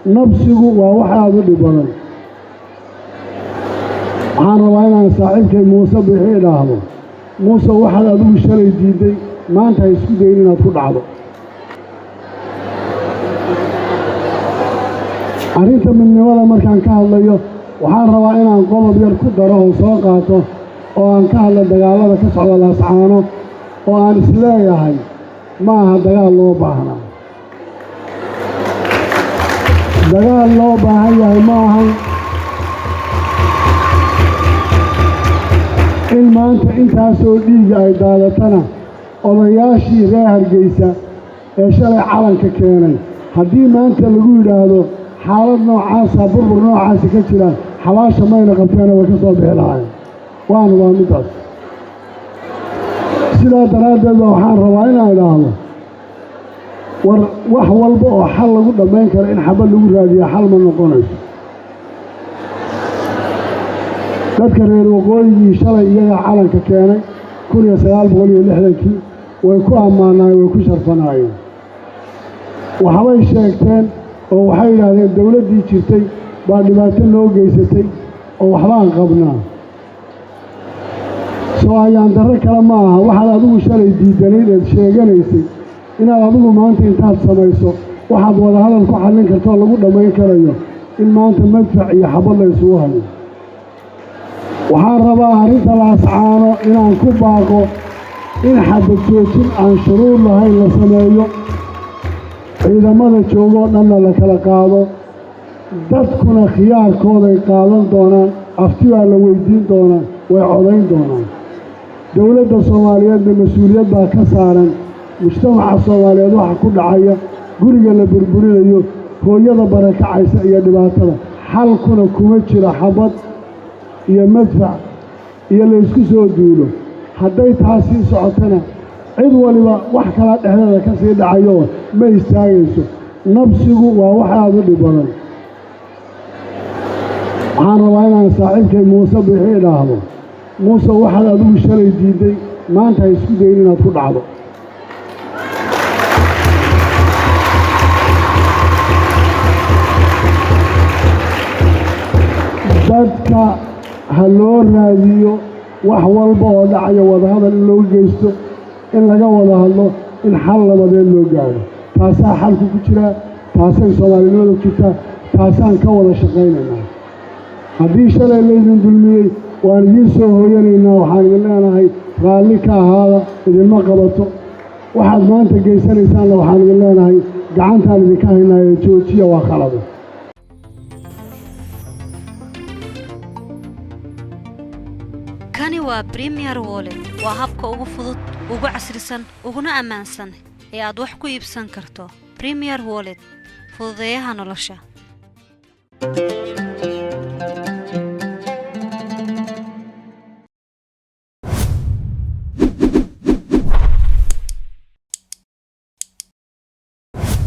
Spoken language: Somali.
نفسه وواحد لبنا waxaan rabaa inaan saaxiibkay Muuse bixi ilaahdo Muuse waxa aad ugu shalay diiday maanta ay isku dayin inaad ku dhacdo arinta midnimada markaan ka hadlayo waxaan rabaa inaan qodob yar ku daro oo soo qaato oo aan ka hadlo dagaalada ka socda Laascaano oo aan isleeyahay ma aha dagaal loo baahnaa dagaal loo baahan yahay ma aha in maanta intaasoo dhiiga ay daadatana odayaashii reer Hargeysa ee shalay calanka keenay haddii maanta lagu yidhaahdo xaalad noocaasa burbur noocaasi ka jira xabaasha mayna qabteena way ka soo bixi lahaayeen waa midaas sidaa daraaddeed waxaan rabaa inaan idhaahdo war wax walba oo xal lagu dhammayn karo in xabad lagu raadiyo xal ma noqonayso dadka reer waqooyigii shalay iyaga calanka keenay 1960kii way ku ammaanaayeen way ku sharfanaayeen waxay sheegteen oo waxay yiraahdeen dawladdii jirtay baa dhibaato noo geysatay oo waxbaan qabnaa soo ayaan darro kale ma aha waxaad adigu shalay diidanayd ee sheeganaysay inaad adigu maanta intaad samayso waxaad wada hadal ku xallin karto lagu dhammayn karayo in maanta madfac iyo xabad la isugu hayo waxaan rabaa arrinta Laascaano inaan ku baaqo in xabad joojin aan shuruud lahayn la sameeyo ciidamada joogo dhanna la kala qaado dadkuna khiyaarkooda ay qaadan doonaan aftiyaa la weydiin doonaa way codayn doonaan dawladda Soomaaliyeedna mas'uuliyad baa ka saaran mujtamaca Soomaaliyeed waxa ku dhacaya guriga la burburinayo hooyada barakacaysa iyo dhibaatada xalkuna kuma jira xabad iyo madfac iyo la isku soo duulo hadday taasi socotana cid waliba wax kala dhexdeeda ka sii dhacayo ma istaagayso nafsigu waa wax aad u dhibadan waxaan rabaa inaan saaxiibkay Muuse bixi ilaahdo Muuse waxa aad ugu shalay diiday maanta ay isku dayin inaad ku dhacdo dadka haloo raadiyo wax walba oo dhacayo wada hadal in loo geysto in laga wada hadlo in xal labadeed loo gaaro taasaa xalku ku jira taasay Soomaalinimadu jirtaa taasaan ka wada shaqaynaynaa haddii shalay laydin dulmiyey waan idiin soo hooyanaynaa waxaan idin leenahay raalli ka ahaada idinma qabato waxaad maanta geysanaysaanna waxaan idin leenahay gacantaan idinka haynaayo joojiya waa khalada kani waa Premier Wallet waa habka ugu fudud ugu casrisan uguna ammaansan ee aad wax ku iibsan karto Premier Wallet fududeeyaha nolosha